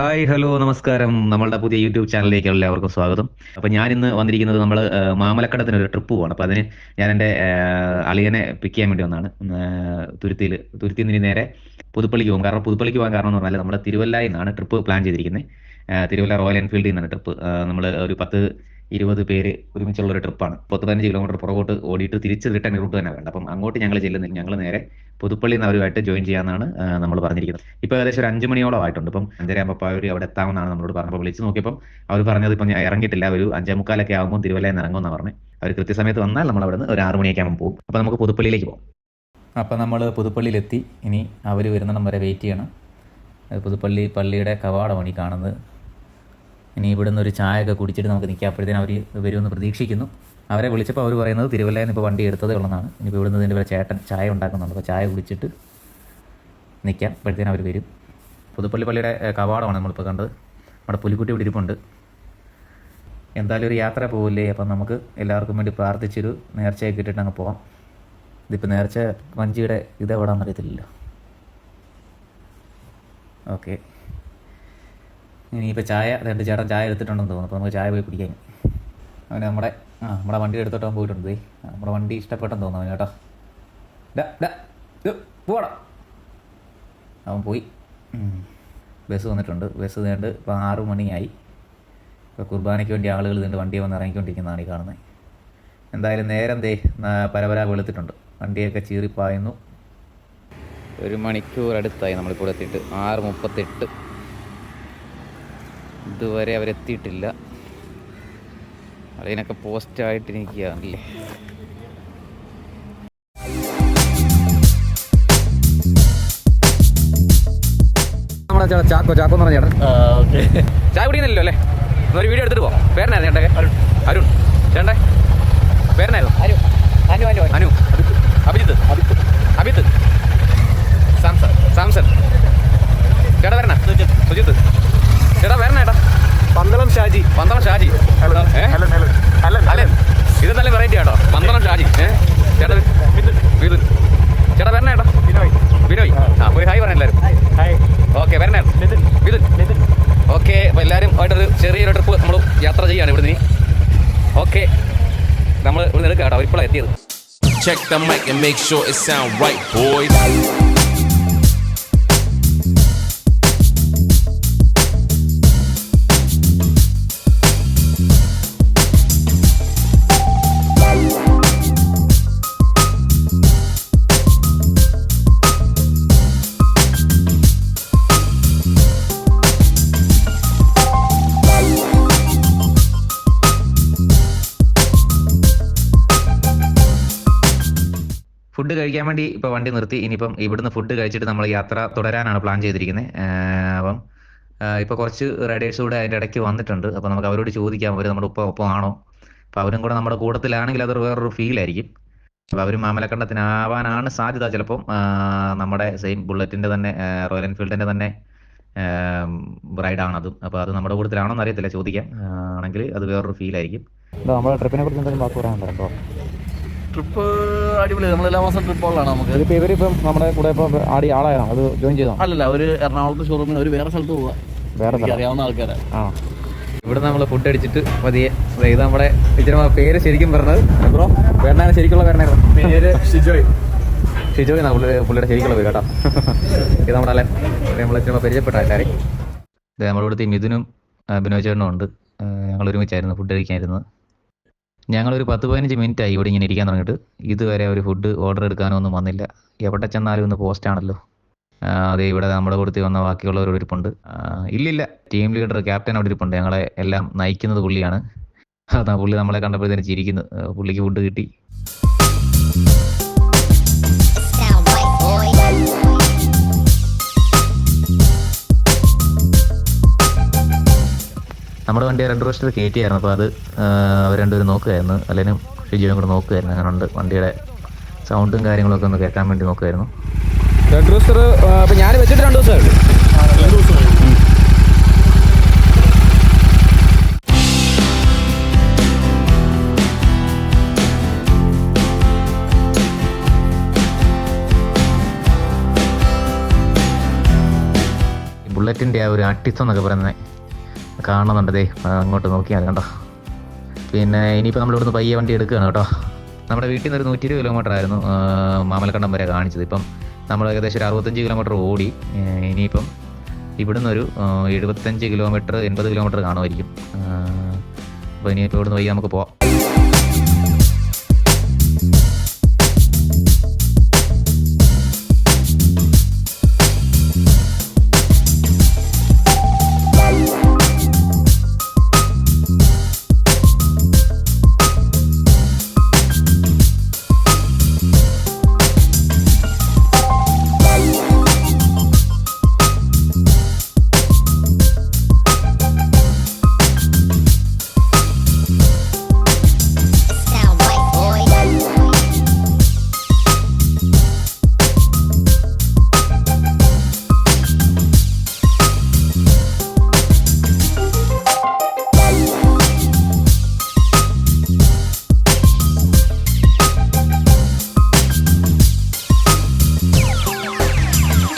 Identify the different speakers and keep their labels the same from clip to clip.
Speaker 1: Hi hello നമസ്കാരം. നമ്മളുടെ പുതിയ യൂട്യൂബ് ചാനലിലേക്ക് എല്ലാവർക്കും സ്വാഗതം. അപ്പോൾ ഞാൻ ഇന്ന് വന്നിരിക്കുന്നത് നമ്മൾ മാമലക്കടത്തിന് ഒരു ട്രിപ്പ് പോകണം. അപ്പോൾ അതിന് ഞാൻ എൻ്റെ അളിയനെ പിക്ക് ചെയ്യാൻ വേണ്ടി വന്നതാണ്. തുരുത്തിയിൽ നിന്ന് നേരെ പുതുപ്പള്ളിക്ക് പോകും. കാരണം പുതുപ്പള്ളിക്ക് പോകാൻ കാരണം എന്ന് പറഞ്ഞാൽ നമ്മൾ തിരുവല്ലയിൽ നിന്നാണ് ട്രിപ്പ് പ്ലാൻ ചെയ്തിരിക്കുന്നത്. തിരുവല്ല റോയൽ എൻഫീൽഡിൽ നിന്നാണ് ട്രിപ്പ്. നമ്മൾ ഒരു 10-20 പേര് ഒരുമിച്ചുള്ള ഒരു ട്രിപ്പാണ്. 15 കിലോമീറ്റർ പുറകോട്ട് ഓടിയിട്ട് തിരിച്ച് റിട്ടേൺ റൂട്ട് തന്നെ വേണ്ട. അപ്പം അങ്ങോട്ട് ഞങ്ങൾ ചെല്ലുന്നില്ല. ഞങ്ങൾ നേരെ പുതുപ്പള്ളി നിന്ന് അവരുമായിട്ട് ജോയിൻ ചെയ്യാമെന്നാണ് നമ്മൾ പറഞ്ഞിരിക്കുന്നത്. ഇപ്പോൾ ഏകദേശം ഒരു 5 മണിയോളം ആയിട്ടുണ്ട്. ഇപ്പം 5:30 അവർ അവിടെ എത്താമെന്നാണ് നമ്മളോട് പറഞ്ഞപ്പോൾ വിളിച്ച് നോക്കിയപ്പോൾ അവർ പറഞ്ഞത് ഇപ്പം ഞാൻ ഇറങ്ങിയിട്ടില്ല, ഒരു 5:45 ആകുമ്പോൾ തിരുവല്ലയിൽ നിന്ന് ഇറങ്ങുമെന്നാണ് പറഞ്ഞത്. അവർ കൃത്യസമയത്ത് വന്നാൽ നമ്മൾ അവിടെ നിന്ന് ഒരു 6 മണിയൊക്കെ ആകുമ്പോൾ പോകും. അപ്പോൾ നമുക്ക് പുതുപ്പള്ളിയിലേക്ക് പോകും. അപ്പോൾ നമ്മൾ പുതുപ്പള്ളിയിലെത്തി. ഇനി അവർ വരുന്നിടം വരെ വെയിറ്റ് ചെയ്യണം. പള്ളിയുടെ കവാടമാണ് ഈ കാണുന്നത്. ഇനി ഇവിടുന്ന് ഒരു ചായയൊക്കെ കുടിച്ചിട്ട് നമുക്ക് നിൽക്കാം. അപ്പോഴത്തേനും അവർ വരുമെന്ന് പ്രതീക്ഷിക്കുന്നു. അവരെ വിളിച്ചപ്പോൾ അവർ പറയുന്നത് തിരുവല്ലയിൽ നിന്ന് ഇപ്പോൾ വണ്ടി എടുത്തതേ ഉള്ളതാണ്. ഇനിയിപ്പോൾ ഇവിടുന്ന് ഇതിൻ്റെ ചേട്ടൻ ചായ ഉണ്ടാക്കുന്നുണ്ട്. അപ്പോൾ ചായ കുടിച്ചിട്ട് നിൽക്കാം. അപ്പോഴത്തേനും അവർ വരും. പള്ളിയുടെ കവാടമാണ് നമ്മളിപ്പോൾ കണ്ടത്. നമ്മുടെ പുലിക്കുട്ടി ഇവിടെ ഇരിപ്പുണ്ട്. എന്തായാലും ഒരു യാത്ര പോകില്ലേ, അപ്പം നമുക്ക് എല്ലാവർക്കും വേണ്ടി പ്രാർത്ഥിച്ചൊരു നേർച്ചയൊക്കെ ഇട്ടിട്ട് അങ്ങ് പോകാം. ഇതിപ്പോൾ നേർച്ച വഞ്ചിയുടെ ഇതെവിടാന്ന് അറിയത്തില്ലല്ലോ. ഓക്കെ, ഇനിയിപ്പോൾ ചായ ചേട്ടൻ ചായ എടുത്തിട്ടുണ്ടെന്ന് തോന്നുന്നു. അപ്പോൾ നമുക്ക് ചായ പോയി കുടിക്കാൻ. അവന് നമ്മുടെ വണ്ടി എടുത്തോട്ട് അവൻ പോയിട്ടുണ്ട്. നമ്മുടെ വണ്ടി ഇഷ്ടപ്പെട്ടെന്ന് തോന്നുന്നു അവന് കേട്ടോ. പോടാ, അവൻ പോയി. ബസ് വന്നിട്ടുണ്ട്. ബസ് വേണ്ട ഇപ്പോൾ 6 മണിയായി. ഇപ്പോൾ കുർബാനയ്ക്ക് വേണ്ടി ആളുകൾ ഇതിൻ്റെ വണ്ടിയെ വന്ന് ഇറങ്ങിക്കൊണ്ടിരിക്കുന്നതാണ് ഈ കാണുന്നത്. എന്തായാലും നേരം പരപര വെളുത്തിട്ടുണ്ട്. വണ്ടിയൊക്കെ ചീറിപ്പായുന്നു. 1 മണിക്കൂർ അടുത്തായി നമ്മളിപ്പോൾ എത്തിയിട്ട്. 6:38. ഇതുവരെ അവരെത്തിയിട്ടില്ല. അതിനൊക്കെ പോസ്റ്റായിട്ടിരിക്കുകയാണല്ലേ. നമ്മുടെ ചാക്കോ എന്ന് പറഞ്ഞ ചേട്ടൻ ചായ കുടിക്കുന്നില്ലല്ലോ അല്ലേ? ഒരു വീഡിയോ എടുത്തിട്ട് പോകാം. പേരനായിരുന്നു ചേട്ടൻ? അരുൺ. ചേട്ടൻ പേരനായിരുന്നു? അനു. അഭിജിത്ത്. സാംസൺ. ചേട്ടാ വരണ? സുജിത്ത്. ചേട്ടാ വരണ ചേട്ടാ? പന്തളം ഷാജി. അല്ലൻ. ഇത് നല്ല വെറൈറ്റി ആട്ടോ. പന്തളം ഷാജി. ചേട്ടാ മിഥുൻ. ചേട്ടാ വരണ ചേട്ടാ? ബിനോയ്. ഒരു ഹായ് പറഞ്ഞ എല്ലാവരും. ഓക്കെ, വരണ മിഥുൻ. ഓക്കെ, അപ്പോൾ എല്ലാവരും ആയിട്ടൊരു ചെറിയൊരു ട്രിപ്പ് നമ്മൾ യാത്ര ചെയ്യാണ് ഇവിടുന്ന്. ഓക്കെ, നമ്മൾ ഇവിടെ എടുക്കാം കേട്ടോ. ഇപ്പോഴാണ് എത്തിയത്.
Speaker 2: Check the mic and make sure it sound right, boys.
Speaker 1: Food കഴിക്കാൻ വേണ്ടി ഇപ്പോൾ വണ്ടി നിർത്തി. ഇനിയിപ്പം ഇവിടുന്ന് ഫുഡ് കഴിച്ചിട്ട് നമ്മൾ യാത്ര തുടരാനാണ് പ്ലാൻ ചെയ്തിരിക്കുന്നത്. അപ്പം ഇപ്പോൾ കുറച്ച് റൈഡേഴ്സ് കൂടെ അതിൻ്റെ ഇടയ്ക്ക് വന്നിട്ടുണ്ട്. അപ്പോൾ നമുക്ക് അവരോട് ചോദിക്കാം, അവർ നമ്മുടെ ഒപ്പം ആണോ. അപ്പോൾ അവരും കൂടെ നമ്മുടെ കൂട്ടത്തിലാണെങ്കിൽ അതൊരു വേറൊരു ഫീലായിരിക്കും. അപ്പോൾ അവർ മാമലക്കണ്ടത്തിനാവാനാണ് സാധ്യത. ചിലപ്പം നമ്മുടെ സെയിം ബുള്ളറ്റിൻ്റെ തന്നെ റോയൽ എൻഫീൽഡിൻ്റെ തന്നെ റൈഡാണതും. അപ്പോൾ അത് നമ്മുടെ കൂട്ടത്തിലാണോ എന്ന് അറിയത്തില്ല. ചോദിക്കാം. ആണെങ്കിൽ അത് വേറൊരു ഫീലായിരിക്കും. നമ്മുടെ ട്രിപ്പിനെ കുറിച്ച് എന്തെങ്കിലും വാക്ക് പറയാനുണ്ടോ?
Speaker 3: ട്രിപ്പ് അടിപൊളി. നമ്മൾ എല്ലാ മാസം ട്രിപ്പുകളാണ് നമുക്ക്.
Speaker 1: ഇതിപ്പോൾ ഇവരിപ്പം നമ്മുടെ കൂടെ ഇപ്പോൾ ആളായതാണ്, അത് ജോയിൻ ചെയ്തോ?
Speaker 3: അല്ലല്ല, ഒരു എറണാകുളത്ത് ഷോറൂമിൽ ഒരു വേറെ സ്ഥലത്ത് പോവാ. അറിയാവുന്ന ആൾക്കാരാണ്.
Speaker 1: ഇവിടെ നമ്മൾ ഫുഡ് അടിച്ചിട്ട് മതിയെ. ഇത് നമ്മുടെ ഇച്ചിരി പേര് ശരിക്കും പറഞ്ഞത് ബ്രോ പേരനാണ്, ശരിക്കുള്ള പേരനായിരുന്നു പേര് ഷിജോയ് എന്നാണ് പുള്ളിയുടെ ശരിക്കുള്ള പേര് കേട്ടോ. ഇത് നമ്മുടെ നമ്മൾ ഇച്ചിരി പരിചയപ്പെട്ട എല്ലാവരെയും. ഇത് നമ്മുടെ ഇവിടുത്തെ മിഥുനും ബിനോയ് ചേട്ടനും ഉണ്ട്. ഞങ്ങൾ ഒരുമിച്ചായിരുന്നു ഫുഡ് കഴിക്കാനിരുന്നത്. ഞങ്ങളൊരു 10-15 മിനിറ്റായി ഇവിടെ ഇങ്ങനെ ഇരിക്കാൻ തുടങ്ങിയിട്ട്. ഇതുവരെ ഒരു ഫുഡ് ഓർഡർ എടുക്കാനോ ഒന്നും വന്നില്ല. എവിടെ ചെന്നാലും ഒന്ന് പോസ്റ്റാണല്ലോ. അതെ, ഇവിടെ നമ്മുടെ കൊടുത്ത് വന്ന ബാക്കിയുള്ളവർ ഇരിപ്പുണ്ട്. ഇല്ലില്ല, ടീം ലീഡർ ക്യാപ്റ്റൻ അവിടെ ഇരിപ്പുണ്ട്. ഞങ്ങളെ എല്ലാം നയിക്കുന്നത് പുള്ളിയാണ്. അതാ പുള്ളി നമ്മളെ കണ്ടപ്പോഴത്തേന് ചിരിക്കുന്നു. പുള്ളിക്ക് ഫുഡ് കിട്ടി. നമ്മുടെ വണ്ടി റെഡ് റോസ്റ്റർ കയറ്റിയായിരുന്നു. അപ്പോൾ അത് അവർ രണ്ടുപേരും നോക്കുകയായിരുന്നു. അല്ലെങ്കിൽ ഷിജുവിനും കൂടെ നോക്കുകയായിരുന്നു. അങ്ങനെ ഉണ്ട്, വണ്ടിയുടെ സൗണ്ടും കാര്യങ്ങളൊക്കെ ഒന്ന് കേൾക്കാൻ വേണ്ടി നോക്കുമായിരുന്നു. റെഡ് റോസ്റ്റർ അപ്പോൾ ഞാൻ വെച്ചിട്ട് 2 ദിവസമായുള്ളൂ. ബുള്ളറ്റിൻ്റെ ആ ഒരു അട്ടിത്തം എന്നൊക്കെ പറയുന്നത് കാണുന്നുണ്ട്. ദേ അങ്ങോട്ട് നോക്കിയാൽ കണ്ടോ. പിന്നെ ഇനിയിപ്പോൾ നമ്മളിവിടുന്ന് പയ്യെ വണ്ടി എടുക്കുകയാണ് കേട്ടോ. നമ്മുടെ വീട്ടിൽ നിന്ന് ഒരു 120 കിലോമീറ്റർ ആയിരുന്നു മാമലക്കണ്ടം വരെ കാണിച്ചത്. ഇപ്പം നമ്മൾ ഏകദേശം ഒരു 65 കിലോമീറ്റർ ഓടി. ഇനിയിപ്പം ഇവിടുന്ന് ഒരു 75 കിലോമീറ്റർ 80 കിലോമീറ്റർ കാണുമായിരിക്കും. അപ്പോൾ ഇനിയിപ്പോൾ ഇവിടുന്ന് വൈകി നമുക്ക് പോവാം.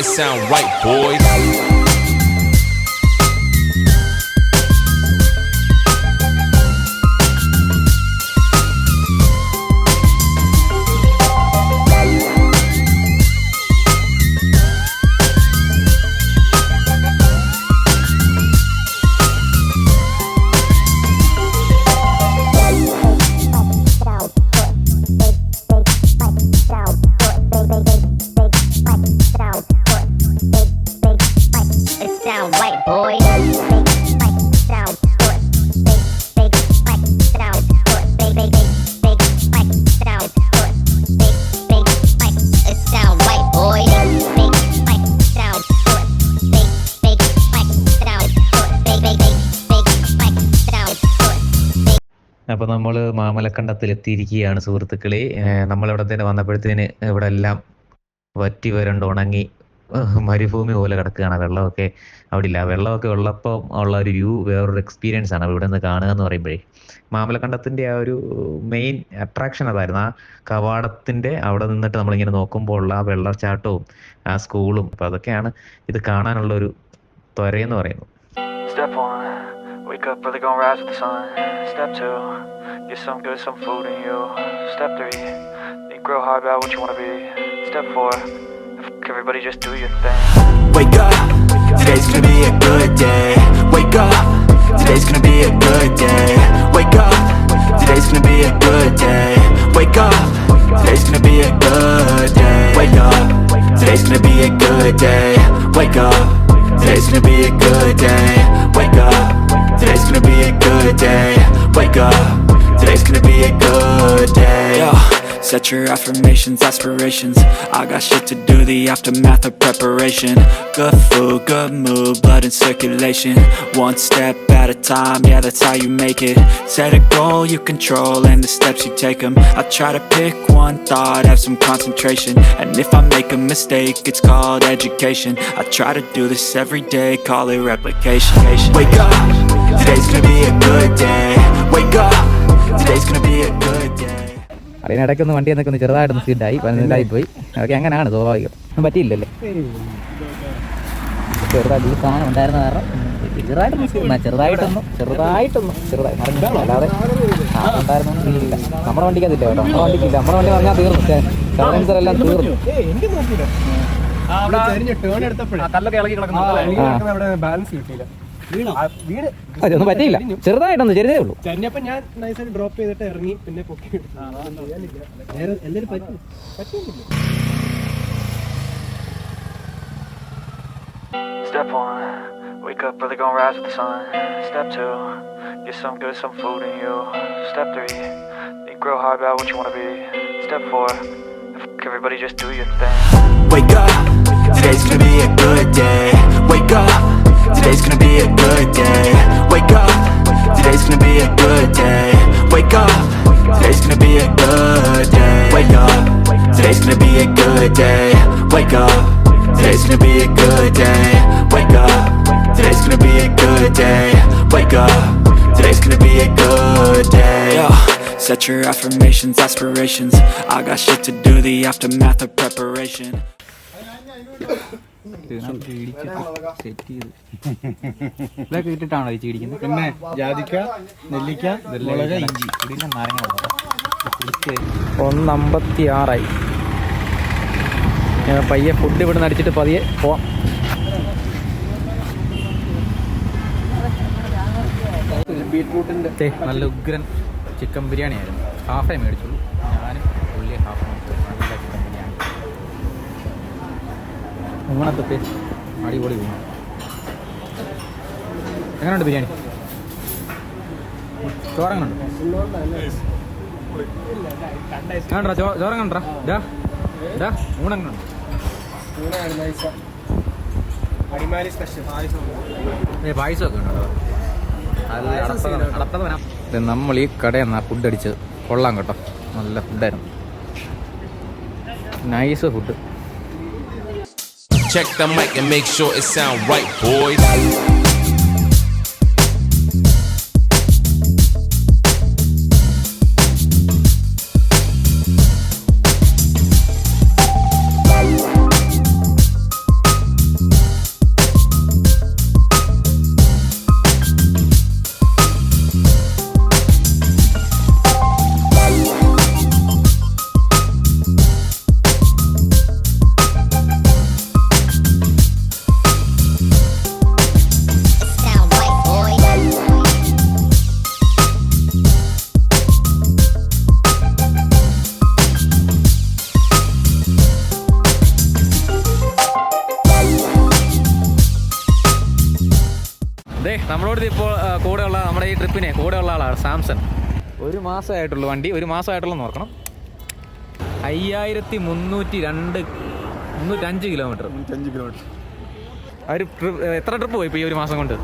Speaker 2: It sound right, boys.
Speaker 1: അപ്പോൾ നമ്മൾ മാമലക്കണ്ടത്തിലെത്തിയിരിക്കുകയാണ് സുഹൃത്തുക്കളെ. നമ്മളിവിടെ തന്നെ വന്നപ്പോഴത്തേന് ഇവിടെ എല്ലാം വറ്റി വരണ്ട് ഉണങ്ങി മരുഭൂമി പോലെ കിടക്കുകയാണ്. വെള്ളമൊക്കെ അവിടെ ഇല്ല. വെള്ളമൊക്കെ ഉള്ളപ്പോൾ ഉള്ള ഒരു വ്യൂ വേറൊരു എക്സ്പീരിയൻസ് ആണ് ഇവിടെ നിന്ന് കാണുക എന്ന് പറയുമ്പോഴേ. മാമലക്കണ്ടത്തിൻ്റെ ആ ഒരു മെയിൻ അട്രാക്ഷൻ അതായിരുന്നു. ആ കവാടത്തിൻ്റെ അവിടെ നിന്നിട്ട് നമ്മളിങ്ങനെ നോക്കുമ്പോൾ ഉള്ള ആ വെള്ളച്ചാട്ടവും ആ സ്കൂളും. അപ്പോൾ അതൊക്കെയാണ് ഇത് കാണാനുള്ള ഒരു ത്വരയെന്ന് പറയുന്നത്.
Speaker 4: Step 1, wake up early, gonna rise with the sun. Step 2, get some good, some food in you. Step 3, think real hard about what you wanna be. Step 4, fuck everybody, just do your thing.
Speaker 5: Wake up, today's gonna be a good day. Wake up, today's gonna be a good day. Wake up, today's gonna be a good day. Wake up, today's gonna be a good day. Wake up, today's gonna be a good day. Wake up, today's gonna be a good day. Wake up, today's gonna be a good day. Wake up, today's gonna be a good day. Yo, set your affirmations, aspirations. I got shit to do, the aftermath of preparation. Good food, good mood, blood in circulation. One step at a time, yeah, that's how you make it. Set a goal you control and the steps you take them. I try to pick one thought, have some concentration. And if I make a mistake, it's called education. I try to do this every day, call it replication. Wake up, today's gonna be a good day. Wake up, today's gonna be a good day.
Speaker 1: അതിനിടയ്ക്കൊന്ന് വണ്ടി എന്നൊക്കെ ഒന്ന് ചെറുതായിട്ടൊന്ന് സ്പീഡായി പോയി. അതൊക്കെ അങ്ങനെയാണ് സ്വാഭാവികം. ഒന്നും പറ്റിയില്ലല്ലേ. ചെറുതായിട്ട് ഈ സാധനം ഉണ്ടായിരുന്ന കാരണം ചെറുതായി അല്ലാതെ ഉണ്ടായിരുന്നു ഇല്ല. നമ്മുടെ വണ്ടിക്ക് അതില്ല കേട്ടോ. നമ്മുടെ വണ്ടിക്കില്ല. നമ്മുടെ വണ്ടി പറഞ്ഞാൽ തീർന്നു. സൈലൻസർ എല്ലാം തീർന്നു. അതൊന്നും പറ്റിയില്ല. ചെറുതായിട്ടൊന്ന് ചെറുതേ ഉള്ളൂ.
Speaker 6: ഞാൻ നൈസായിട്ട് ഡ്രോപ്പ് ചെയ്തിട്ട് ഇറങ്ങി പിന്നെ പൊക്കി
Speaker 4: Step 1, wake up early, gonna rise with the sun. Step 2, get some good, some food in you. Step 3, think real hard about what you wanna be. Step 4, fuck everybody, just do your thing.
Speaker 5: Wake up, today's gonna be a good day. Wake up, today's gonna be a good day. Wake up, today's gonna be a good day. Wake up, today's gonna be a good day. Wake up, today's gonna be a good day. Wake up, today's gonna be a good day. Wake up, today's gonna be a good day. Wake up, today's gonna be a good day. Yo, set your affirmations, aspirations. I got shit to do, the aftermath of preparation.
Speaker 7: ഇതൊക്കെ ഇട്ടിട്ടാണോ ചേച്ചി ഇടിക്കുന്നത്?
Speaker 6: പിന്നെ ജാതിക്ക, നെല്ലിക്ക, മുളക്, ഇഞ്ചി.
Speaker 7: 1:56 ഞാൻ പയ്യെ food ഇവിടെ നിന്ന് അടിച്ചിട്ട് പതിയെ പോവാം.
Speaker 6: ബീറ്റ്റൂട്ടിന്റെ
Speaker 7: നല്ല ഉഗ്രൻ ചിക്കൻ ബിരിയാണി ആയിരുന്നു. ഹാഫേ മേടിച്ചുള്ളൂ, ഞാനും പുള്ളി ഹാഫ് മേടിച്ചു. നല്ല ചിക്കൻ ബിരിയാണി ഉങ്ങണത്തെ അടിപൊളി പോകും. എങ്ങനെയുണ്ട് ബിരിയാണി? ചോറങ്ങനുണ്ട്? കണ്ടാ ചോറങ്ങണ്ടാ ഊണെങ്ങനുണ്ട്? പായസമൊക്കെ ഉണ്ടോ? നമ്മൾ ഈ കടയിൽ നിന്നാണ് ഫുഡ് അടിച്ചത്. കൊള്ളാം കേട്ടോ, നല്ല ഫുഡായിരുന്നു, nice food.
Speaker 2: Check the mic and make sure it sound right, boys.
Speaker 7: നമ്മളോട് ഇപ്പോൾ കൂടെയുള്ള നമ്മുടെ ഈ ട്രിപ്പിനെ കൂടെയുള്ള ആളാണ് സാംസൺ. 1 മാസമായിട്ടുള്ളൂ വണ്ടി, 1 മാസമായിട്ടുള്ള നോക്കണം. 5305 കിലോമീറ്റർ. ഒരു എത്ര ട്രിപ്പ് പോയി ഇപ്പോൾ ഈ 1 മാസം കൊണ്ട്?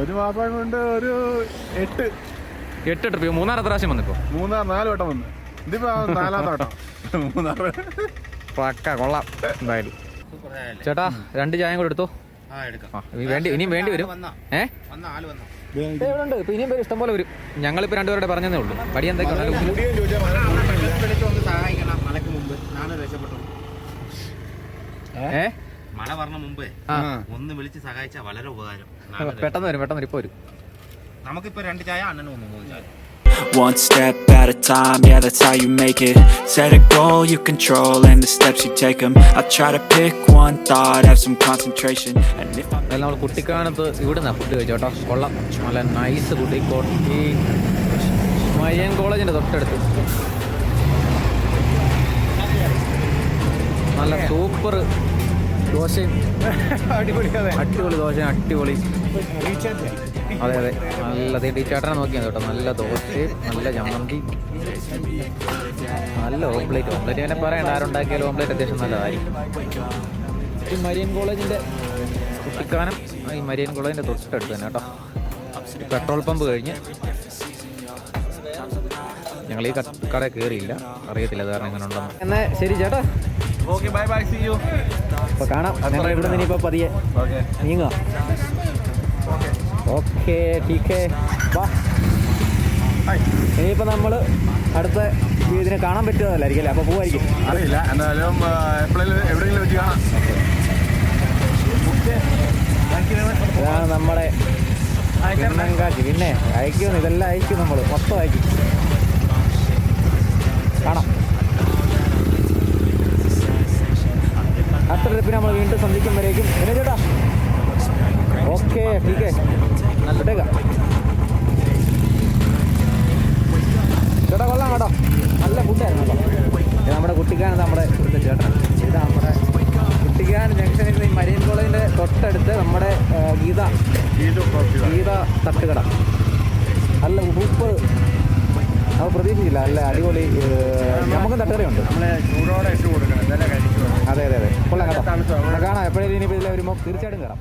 Speaker 6: 1 മാസം കൊണ്ട് ഒരു 8
Speaker 7: ട്രിപ്പ്. മൂന്നാർ എത്ര പ്രാവശ്യം വന്നിപ്പോ?
Speaker 6: 4 വട്ടം വന്നു. ഇതിപ്പോ 4ാമത്തെ വട്ടം. മൂന്നാറ്
Speaker 7: പക്ക കൊള്ളാം എന്തായാലും. ചേട്ടാ 2 ചായം കൂടെ എടുത്തോ. ഇനിയും വേണ്ടി വരും. ഉണ്ട് ഇപ്പൊ ഇനിയും പേര് ഇഷ്ടം പോലെ വരും. ഞങ്ങളിപ്പോ 2 പേരുടെ പറഞ്ഞതേ ഉള്ളൂ. പടി എന്തൊക്കെ
Speaker 8: മഴ പറഞ്ഞ മുമ്പേ ഒന്ന് വിളിച്ച് സഹായിച്ചാൽ വളരെ ഉപകാരം.
Speaker 7: പെട്ടെന്ന് വരും ഇപ്പൊ വരും.
Speaker 8: നമുക്കിപ്പോ 2 ചായ, അണ്ണനും 3 ചായ.
Speaker 5: One step at a time, yeah, that's how you make it. Set a goal you control and the steps you take them. I try to pick one thought, have some concentration. And if I'm
Speaker 7: നമ്മൾ കുട്ടിക്കാനത്ത് ഇവിടെ നിന്നാണ് food കഴിച്ചോട്ടോ. കൊള്ളാം, നല്ല nice food. ഈ Marian കോളേജിൻ്റെ തൊട്ടടുത്ത് നല്ല super ദോശയും അടിപൊളി ദോശയും അടിപൊളി. അതെ നല്ല ചേട്ടനെ നോക്കിയാൽ കേട്ടോ. നല്ല ദോശയും നല്ല ചമ്മന്തി, നല്ല ഓംപ്ലേറ്റ്. തന്നെ പറയണ്ട, ആരുണ്ടാക്കിയാലും ഓംപ്ലേറ്റ് അത്യാവശ്യം നല്ലതായിരിക്കും. ഈ മരിയൻ കോളേജിൻ്റെ കുട്ടിക്കാനം ഈ മരിയൻ കോളേജിൻ്റെ തൊട്ടടുത്ത് തന്നെ കേട്ടോ. പെട്രോൾ പമ്പ് കഴിഞ്ഞ് ഞങ്ങൾ ഈ കട കയറിയില്ല, അറിയത്തില്ല കാരണം എങ്ങനെ ഉണ്ടെന്ന്. എന്നാൽ ശരി ചേട്ടാ,
Speaker 6: okay, bye bye, see you.
Speaker 7: അപ്പോൾ കാണാം. ഞങ്ങൾ ഇവിടെ നിന്ന് ഇനിയിപ്പോൾ പതിയെ നീങ്ങുക. ഓക്കെ ടീക്കേ, വാ. ഇനിയിപ്പോൾ നമ്മൾ അടുത്ത ഇതിനെ കാണാൻ പറ്റുന്നതല്ലായിരിക്കും അല്ലേ? അപ്പോൾ പോവായിരിക്കും,
Speaker 6: അറിയില്ല. എന്തായാലും എപ്പോഴെങ്കിലും എവിടെയെങ്കിലും വെച്ച് കാണാം.
Speaker 7: ഇതാണ് നമ്മുടെ കിണ്ണങ്കാശി. പിന്നെ അയക്കും, ഇതെല്ലാം അയക്കും, നമ്മൾ മൊത്തം അയക്കും. കാണാം. അടുത്ത ട്രിപ്പിന് നമ്മൾ വീണ്ടും സന്ധിക്കുമ്പോഴേക്കും പിന്നെ ചേട്ടാ. ഓക്കെ ടീക്കേ, നല്ലട്ടേക്കാം ചേട്ടാ. കൊള്ളാം കേട്ടോ, നല്ല ഫുഡായിരുന്നു കേട്ടോ. ഇത് നമ്മുടെ കുട്ടിക്കാനം, നമ്മുടെ ഇവിടുത്തെ ചേട്ടൻ. ഇത് നമ്മുടെ കുട്ടിക്കാനം ജംഗ്ഷനിൽ നിന്ന് ഈ മരിയൻ കോളേജിൻ്റെ തൊട്ടടുത്ത് നമ്മുടെ ഗീത തട്ടുകട. നല്ല സൂപ്പർ, അത് പ്രതീക്ഷിച്ചില്ല. നല്ല അടിപൊളി. നമുക്കും തട്ടുകടയുണ്ട്.
Speaker 6: ചൂടോടെ ഇട്ട് കൊടുക്കണം.
Speaker 7: അതെ കൊള്ളാം കേട്ടോ. കാണാം. എപ്പോഴേലും ഇനിയിപ്പോൾ ഇതിൽ വരുമ്പോൾ തീർച്ചയായിട്ടും കയറാം.